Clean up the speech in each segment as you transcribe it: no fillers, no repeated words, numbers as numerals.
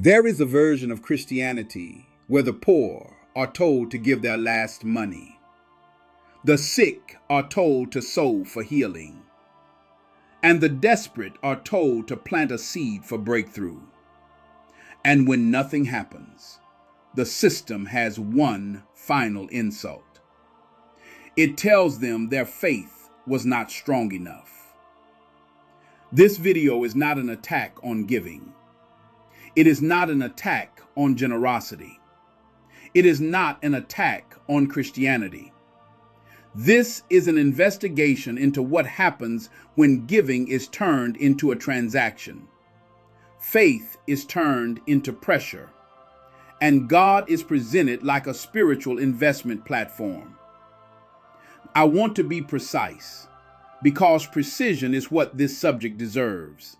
There is a version of Christianity where the poor are told to give their last money. The sick are told to sow for healing. And the desperate are told to plant a seed for breakthrough. And when nothing happens, the system has one final insult. It tells them their faith was not strong enough. This video is not an attack on giving. It is not an attack on generosity. It is not an attack on Christianity. This is an investigation into what happens when giving is turned into a transaction. Faith is turned into pressure, and God is presented like a spiritual investment platform. I want to be precise, because precision is what this subject deserves.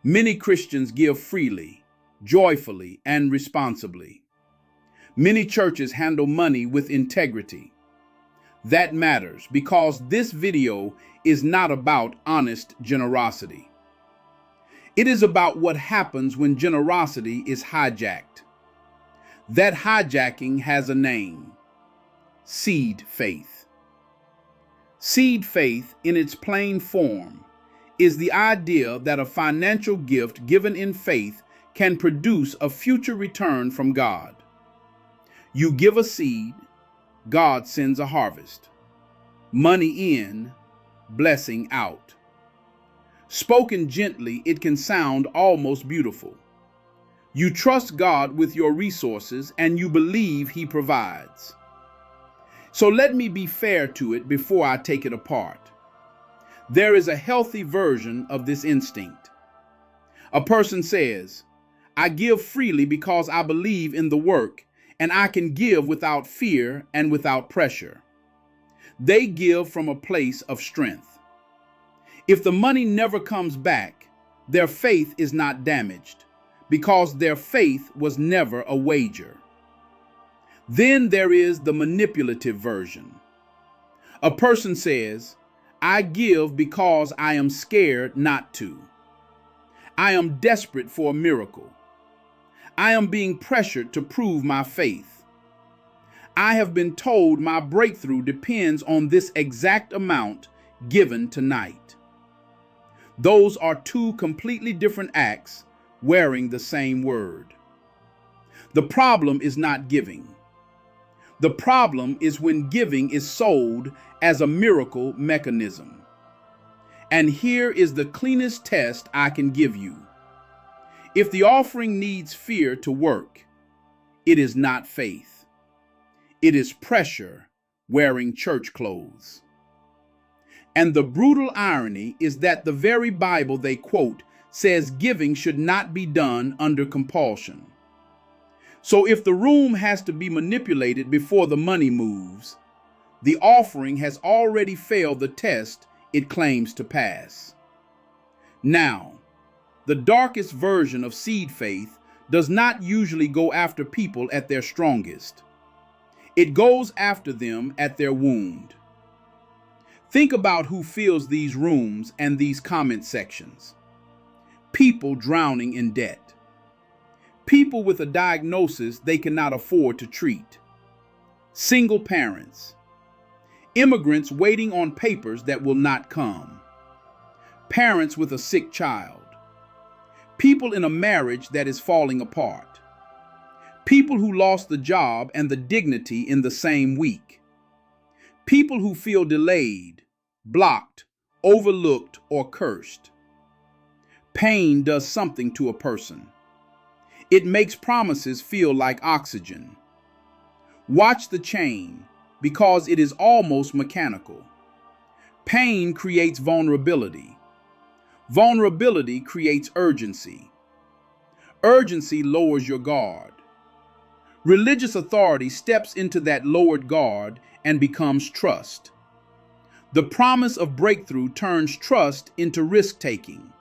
Many Christians give freely, joyfully, and responsibly. Many churches handle money with integrity. That matters because this video is not about honest generosity. It is about what happens when generosity is hijacked. That hijacking has a name: seed faith. Seed faith, in its plain form, is the idea that a financial gift given in faith can produce a future return from God. You give a seed, God sends a harvest. Money in, blessing out. Spoken gently, it can sound almost beautiful. You trust God with your resources and you believe He provides. So let me be fair to it before I take it apart. There is a healthy version of this instinct. A person says, "I give freely because I believe in the work, and I can give without fear and without pressure." They give from a place of strength. If the money never comes back, their faith is not damaged, because their faith was never a wager. Then there is the manipulative version. A person says, "I give because I am scared not to. I am desperate for a miracle. I am being pressured to prove my faith. I have been told my breakthrough depends on this exact amount given tonight." Those are two completely different acts wearing the same word. The problem is not giving. The problem is when giving is sold as a miracle mechanism. And here is the cleanest test I can give you. If the offering needs fear to work, it is not faith. It is pressure wearing church clothes. And the brutal irony is that the very Bible they quote says giving should not be done under compulsion. So if the room has to be manipulated before the money moves, the offering has already failed the test it claims to pass. Now, the darkest version of seed faith does not usually go after people at their strongest. It goes after them at their wound. Think about who fills these rooms and these comment sections. People drowning in debt. People with a diagnosis they cannot afford to treat. Single parents. Immigrants waiting on papers that will not come. Parents with a sick child. People in a marriage that is falling apart. People who lost the job and the dignity in the same week. People who feel delayed, blocked, overlooked, or cursed. Pain does something to a person. It makes promises feel like oxygen. Watch the chain, because it is almost mechanical. Pain creates vulnerability. Vulnerability creates urgency. Urgency lowers your guard. Religious authority steps into that lowered guard and becomes trust. The promise of breakthrough turns trust into risk-taking.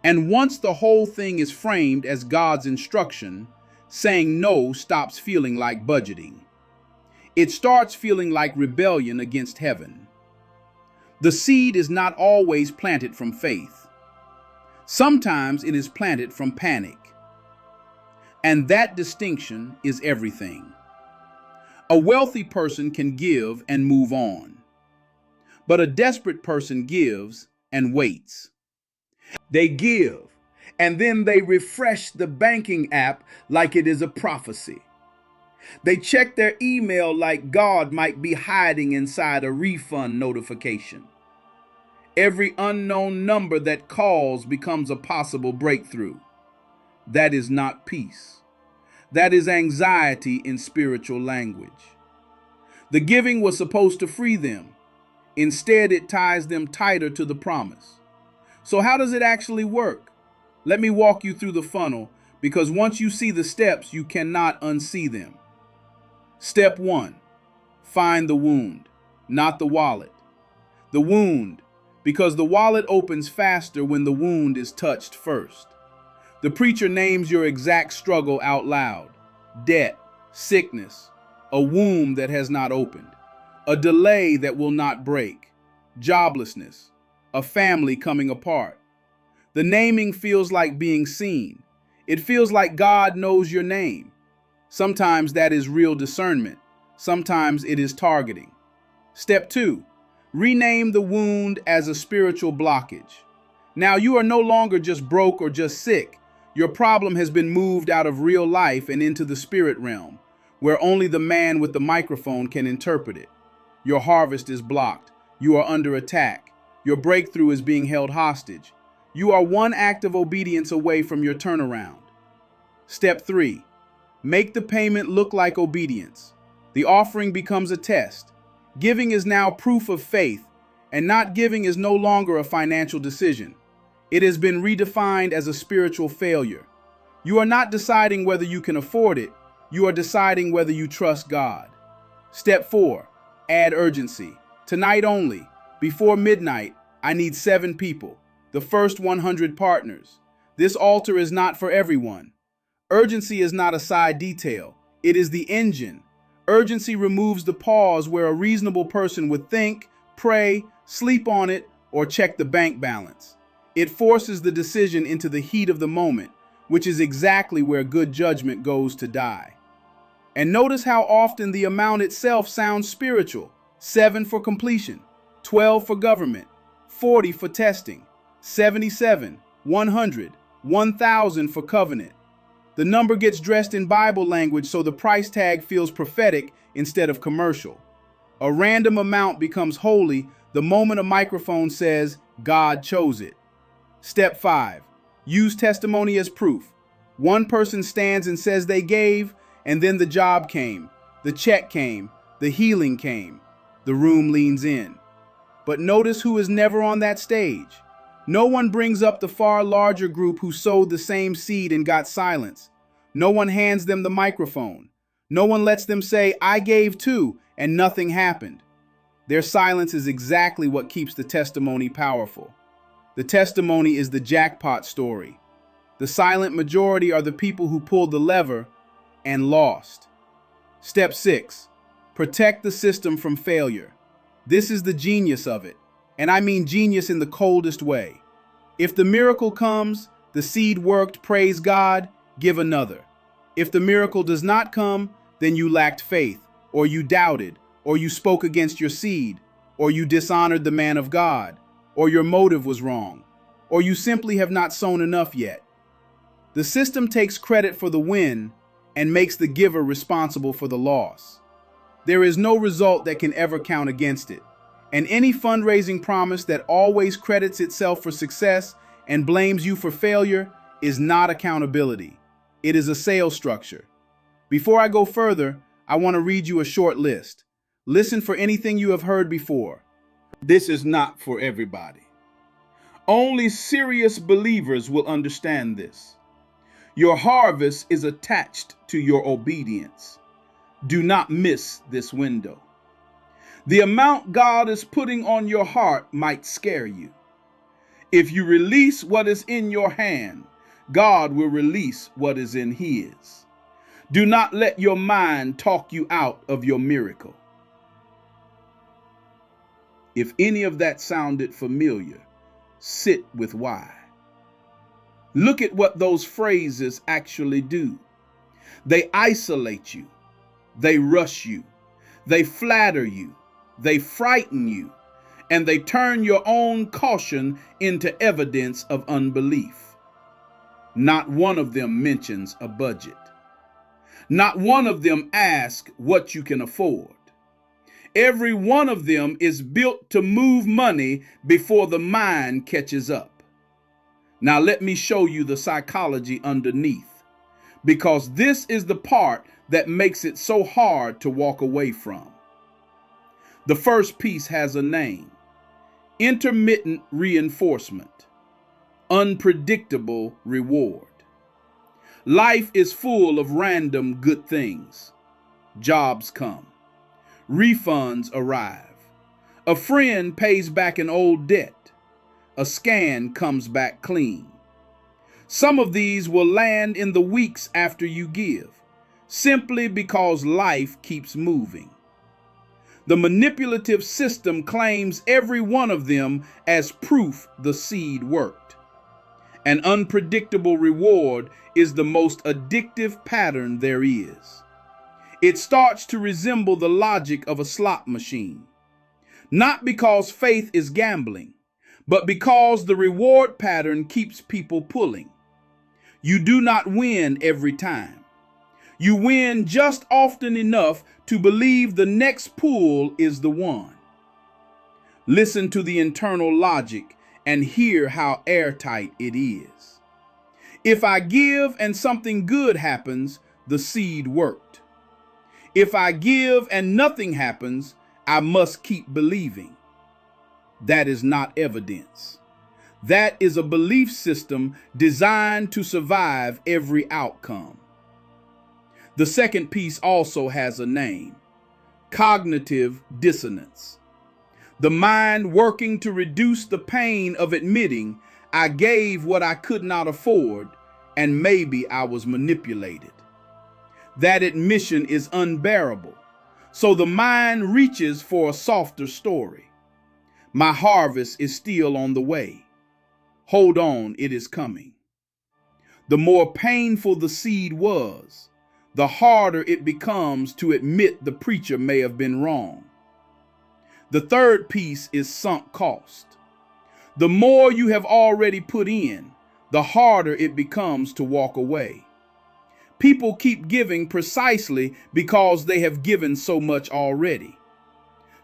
And once the whole thing is framed as God's instruction, saying no stops feeling like budgeting. It starts feeling like rebellion against heaven. The seed is not always planted from faith. Sometimes it is planted from panic. And that distinction is everything. A wealthy person can give and move on, but a desperate person gives and waits. They give, and then they refresh the banking app like it is a prophecy. They check their email like God might be hiding inside a refund notification. Every unknown number that calls becomes a possible breakthrough. That is not peace. That is anxiety in spiritual language. The giving was supposed to free them. Instead, it ties them tighter to the promise. So how does it actually work? Let me walk you through the funnel, because once you see the steps, you cannot unsee them. Step 1, find the wound, not the wallet. The wound, because the wallet opens faster when the wound is touched first. The preacher names your exact struggle out loud: debt, sickness, a womb that has not opened, a delay that will not break, joblessness, a family coming apart. The naming feels like being seen. It feels like God knows your name. Sometimes that is real discernment. Sometimes it is targeting. Step 2, rename the wound as a spiritual blockage. Now you are no longer just broke or just sick. Your problem has been moved out of real life and into the spirit realm, where only the man with the microphone can interpret it. Your harvest is blocked. You are under attack. Your breakthrough is being held hostage. You are one act of obedience away from your turnaround. Step 3, make the payment look like obedience. The offering becomes a test. Giving is now proof of faith, and not giving is no longer a financial decision. It has been redefined as a spiritual failure. You are not deciding whether you can afford it. You are deciding whether you trust God. Step 4, add urgency. Tonight only, before midnight, I need 7 people, the first 100 partners. This altar is not for everyone. Urgency is not a side detail. It is the engine. Urgency removes the pause where a reasonable person would think, pray, sleep on it, or check the bank balance. It forces the decision into the heat of the moment, which is exactly where good judgment goes to die. And notice how often the amount itself sounds spiritual. 7 for completion, 12 for government, 40 for testing, 77, 100, 1,000 for covenant. The number gets dressed in Bible language so the price tag feels prophetic instead of commercial. A random amount becomes holy the moment a microphone says, God chose it. Step 5, use testimony as proof. One person stands and says they gave, and then the job came, the check came, the healing came. The room leans in. But notice who is never on that stage. No one brings up the far larger group who sowed the same seed and got silence. No one hands them the microphone. No one lets them say, I gave too, and nothing happened. Their silence is exactly what keeps the testimony powerful. The testimony is the jackpot story. The silent majority are the people who pulled the lever and lost. Step 6, protect the system from failure. This is the genius of it, and I mean genius in the coldest way. If the miracle comes, the seed worked, praise God, give another. If the miracle does not come, then you lacked faith, or you doubted, or you spoke against your seed, or you dishonored the man of God, or your motive was wrong, or you simply have not sown enough yet. The system takes credit for the win and makes the giver responsible for the loss. There is no result that can ever count against it. And any fundraising promise that always credits itself for success and blames you for failure is not accountability. It is a sales structure. Before I go further, I want to read you a short list. Listen for anything you have heard before. This is not for everybody. Only serious believers will understand this. Your harvest is attached to your obedience. Do not miss this window. The amount God is putting on your heart might scare you. If you release what is in your hand, God will release what is in His. Do not let your mind talk you out of your miracle. If any of that sounded familiar, sit with why. Look at what those phrases actually do. They isolate you. They rush you. They flatter you. They frighten you. And they turn your own caution into evidence of unbelief. Not one of them mentions a budget. Not one of them asks what you can afford. Every one of them is built to move money before the mind catches up. Now let me show you the psychology underneath, because this is the part that makes it so hard to walk away from. The first piece has a name: intermittent reinforcement, unpredictable reward. Life is full of random good things. Jobs come. Refunds arrive. A friend pays back an old debt. A scan comes back clean. Some of these will land in the weeks after you give, simply because life keeps moving. The manipulative system claims every one of them as proof the seed worked. An unpredictable reward is the most addictive pattern there is. It starts to resemble the logic of a slot machine, not because faith is gambling, but because the reward pattern keeps people pulling. You do not win every time. You win just often enough to believe the next pull is the one. Listen to the internal logic and hear how airtight it is. If I give and something good happens, the seed worked. If I give and nothing happens, I must keep believing. That is not evidence. That is a belief system designed to survive every outcome. The second piece also has a name: cognitive dissonance. The mind working to reduce the pain of admitting I gave what I could not afford, and maybe I was manipulated. That admission is unbearable, so the mind reaches for a softer story. My harvest is still on the way. Hold on, it is coming. The more painful the seed was, the harder it becomes to admit the preacher may have been wrong. The third piece is sunk cost. The more you have already put in, the harder it becomes to walk away. People keep giving precisely because they have given so much already.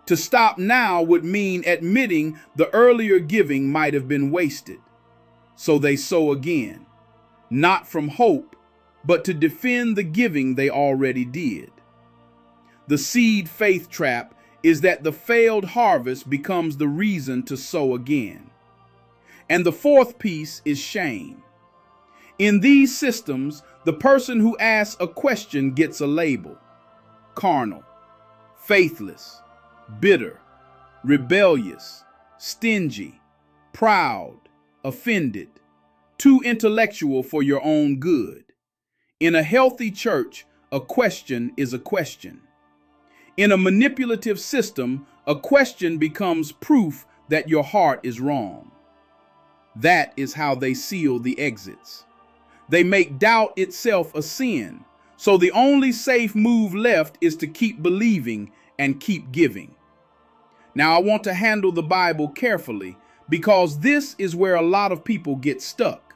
To stop now would mean admitting the earlier giving might have been wasted. So they sow again, not from hope, but to defend the giving they already did. The seed faith trap is that the failed harvest becomes the reason to sow again. And the fourth piece is shame. In these systems, the person who asks a question gets a label: carnal, faithless, bitter, rebellious, stingy, proud, offended, too intellectual for your own good. In a healthy church, a question is a question. In a manipulative system, a question becomes proof that your heart is wrong. That is how they seal the exits. They make doubt itself a sin, so the only safe move left is to keep believing and keep giving. Now, I want to handle the Bible carefully, because this is where a lot of people get stuck.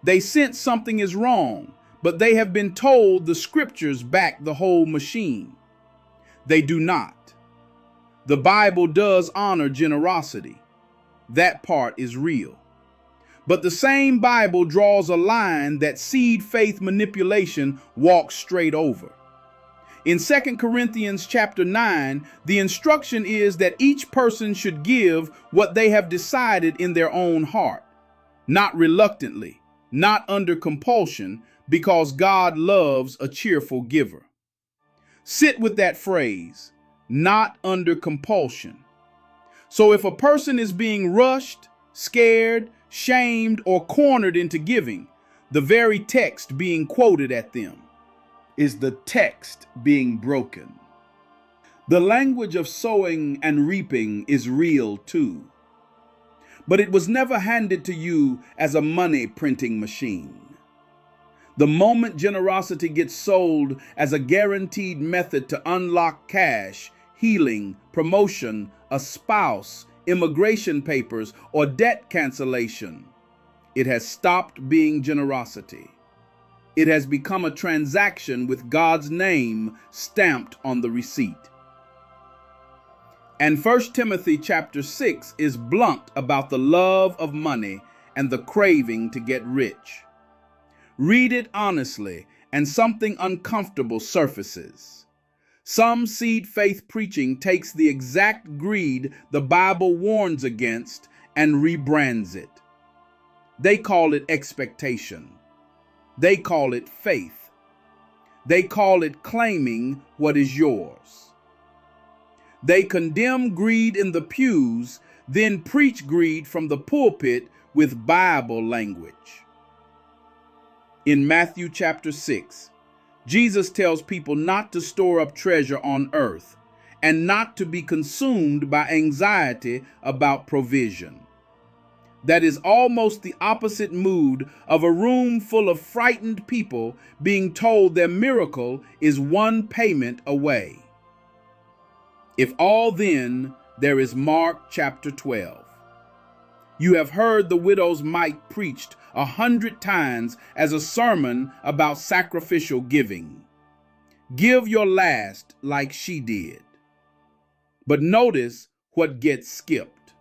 They sense something is wrong, but they have been told the scriptures back the whole machine. They do not. The Bible does honor generosity. That part is real. But the same Bible draws a line that seed faith manipulation walks straight over. In 2 Corinthians chapter 9, the instruction is that each person should give what they have decided in their own heart, not reluctantly, not under compulsion, because God loves a cheerful giver. Sit with that phrase, not under compulsion. So if a person is being rushed, scared, shamed, or cornered into giving, the very text being quoted at them is the text being broken. The language of sowing and reaping is real too, but it was never handed to you as a money printing machine. The moment generosity gets sold as a guaranteed method to unlock cash, healing, promotion, a spouse, immigration papers, or debt cancellation, it has stopped being generosity. It has become a transaction with God's name stamped on the receipt. And 1 Timothy chapter 6 is blunt about the love of money and the craving to get rich. Read it honestly, and something uncomfortable surfaces. Some seed faith preaching takes the exact greed the Bible warns against and rebrands it. They call it expectation. They call it faith. They call it claiming what is yours. They condemn greed in the pews, then preach greed from the pulpit with Bible language. In Matthew chapter 6, Jesus tells people not to store up treasure on earth and not to be consumed by anxiety about provision. That is almost the opposite mood of a room full of frightened people being told their miracle is one payment away. If all, then there is Mark chapter 12. You have heard the widow's mite preached 100 times as a sermon about sacrificial giving. Give your last like she did. But notice what gets skipped.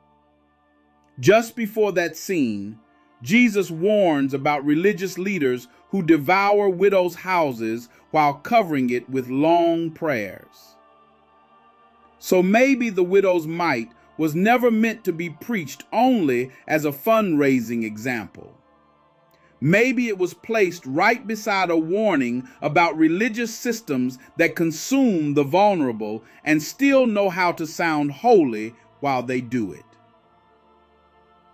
Just before that scene, Jesus warns about religious leaders who devour widows' houses while covering it with long prayers. So maybe the widow's mite was never meant to be preached only as a fundraising example. Maybe it was placed right beside a warning about religious systems that consume the vulnerable and still know how to sound holy while they do it.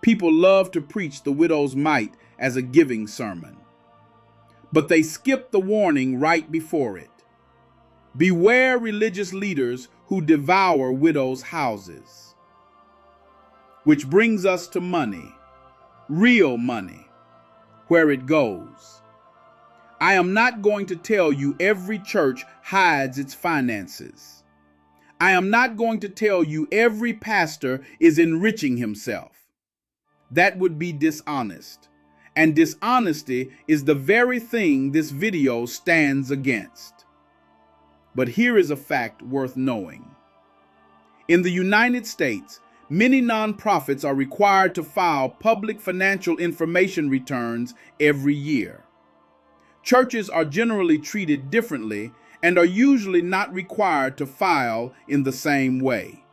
People love to preach the widow's mite as a giving sermon, but they skip the warning right before it. Beware religious leaders who devour widows' houses. Which brings us to money, real money, where it goes. I am not going to tell you every church hides its finances. I am not going to tell you every pastor is enriching himself. That would be dishonest, and dishonesty is the very thing this video stands against. But here is a fact worth knowing. In the United States, many nonprofits are required to file public financial information returns every year. Churches are generally treated differently and are usually not required to file in the same way.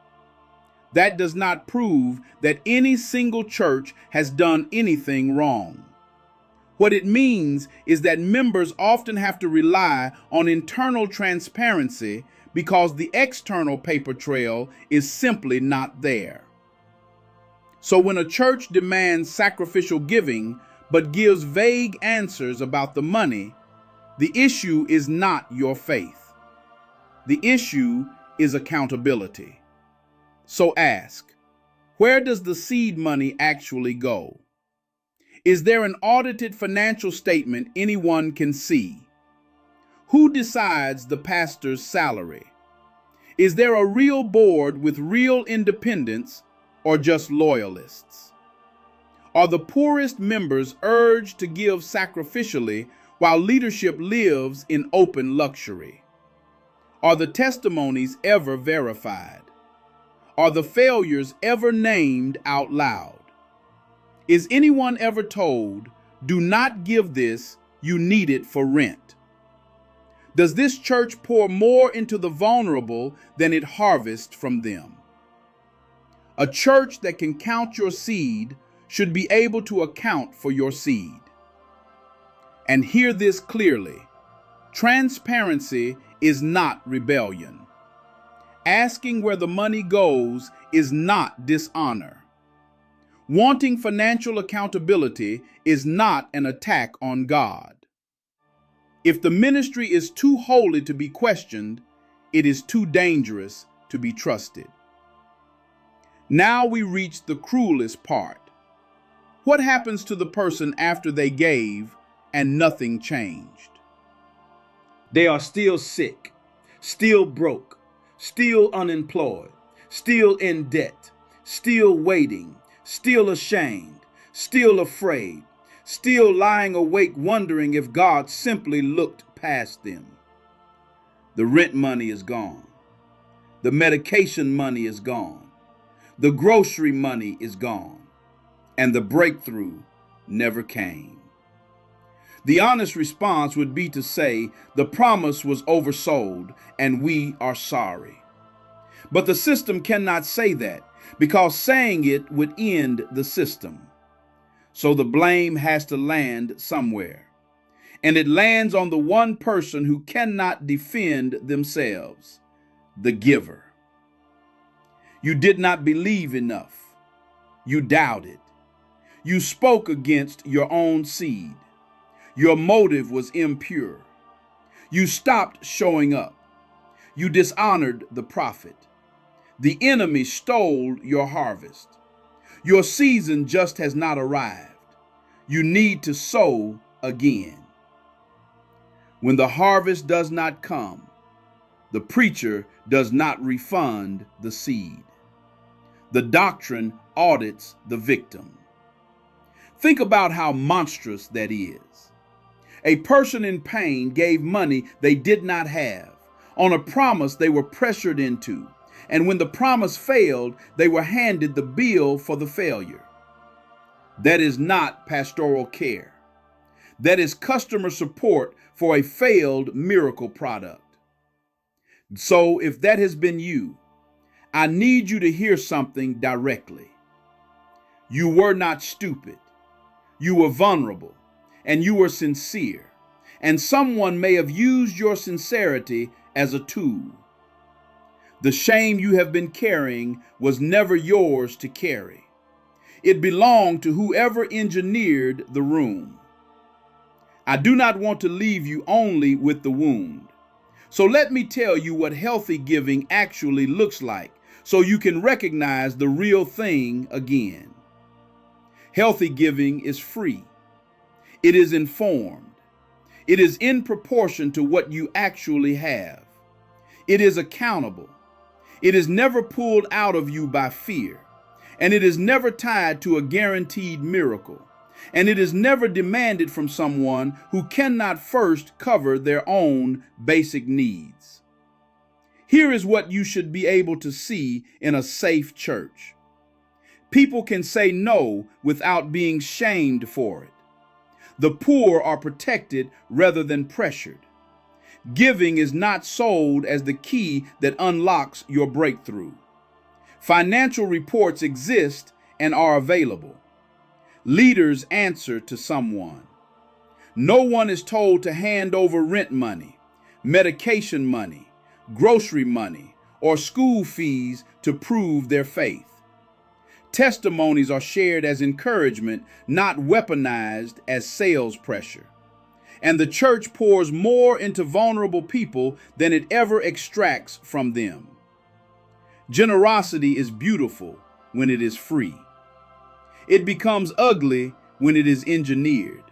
That does not prove that any single church has done anything wrong. What it means is that members often have to rely on internal transparency because the external paper trail is simply not there. So when a church demands sacrificial giving but gives vague answers about the money, the issue is not your faith. The issue is accountability. So ask, where does the seed money actually go? Is there an audited financial statement anyone can see? Who decides the pastor's salary? Is there a real board with real independence or just loyalists? Are the poorest members urged to give sacrificially while leadership lives in open luxury? Are the testimonies ever verified? Are the failures ever named out loud? Is anyone ever told, do not give this, you need it for rent? Does this church pour more into the vulnerable than it harvests from them? A church that can count your seed should be able to account for your seed. And hear this clearly. Transparency is not rebellion. Asking where the money goes is not dishonor. Wanting financial accountability is not an attack on God. If the ministry is too holy to be questioned, it is too dangerous to be trusted. Now we reach the cruelest part. What happens to the person after they gave and nothing changed. They are still sick, still broke, still unemployed, still in debt, still waiting, still ashamed, still afraid, still lying awake wondering if God simply looked past them. The rent money is gone. The medication money is gone. The grocery money is gone. And the breakthrough never came. The honest response would be to say the promise was oversold and we are sorry. But the system cannot say that because saying it would end the system. So the blame has to land somewhere. And it lands on the one person who cannot defend themselves, the giver. You did not believe enough. You doubted. You spoke against your own seed. Your motive was impure. You stopped showing up. You dishonored the prophet. The enemy stole your harvest. Your season just has not arrived. You need to sow again. When the harvest does not come, the preacher does not refund the seed. The doctrine audits the victim. Think about how monstrous that is. A person in pain gave money they did not have on a promise they were pressured into, and when the promise failed, they were handed the bill for the failure. That is not pastoral care. That is customer support for a failed miracle product. So if that has been you, I need you to hear something directly. You were not stupid. You were vulnerable, and you were sincere, and someone may have used your sincerity as a tool. The shame you have been carrying was never yours to carry. It belonged to whoever engineered the room. I do not want to leave you only with the wound. So let me tell you what healthy giving actually looks like so you can recognize the real thing again. Healthy giving is free. It is informed. It is in proportion to what you actually have. It is accountable. It is never pulled out of you by fear. And it is never tied to a guaranteed miracle. And it is never demanded from someone who cannot first cover their own basic needs. Here is what you should be able to see in a safe church. People can say no without being shamed for it. The poor are protected rather than pressured. Giving is not sold as the key that unlocks your breakthrough. Financial reports exist and are available. Leaders answer to someone. No one is told to hand over rent money, medication money, grocery money, or school fees to prove their faith. Testimonies are shared as encouragement, not weaponized as sales pressure. And the church pours more into vulnerable people than it ever extracts from them. Generosity is beautiful when it is free. It becomes ugly when it is engineered.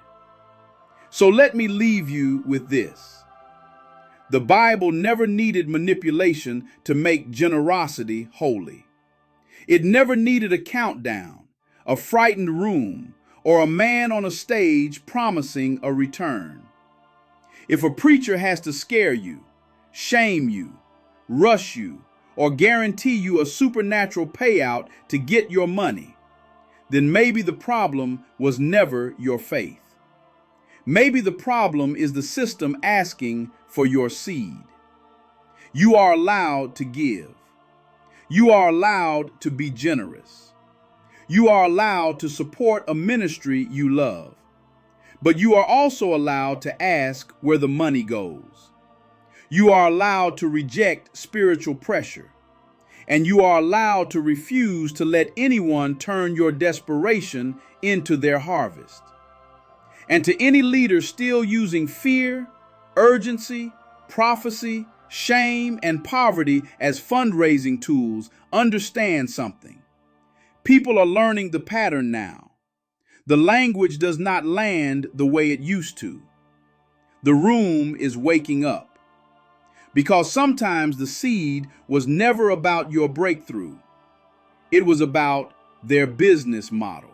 So let me leave you with this. The Bible never needed manipulation to make generosity holy. It never needed a countdown, a frightened room, or a man on a stage promising a return. If a preacher has to scare you, shame you, rush you, or guarantee you a supernatural payout to get your money, then maybe the problem was never your faith. Maybe the problem is the system asking for your seed. You are allowed to give. You are allowed to be generous. You are allowed to support a ministry you love. But you are also allowed to ask where the money goes. You are allowed to reject spiritual pressure. And you are allowed to refuse to let anyone turn your desperation into their harvest. And to any leader still using fear, urgency, prophecy, shame, and poverty as fundraising tools, understand something. People are learning the pattern now. The language does not land the way it used to. The room is waking up. Because sometimes the seed was never about your breakthrough. It was about their business model.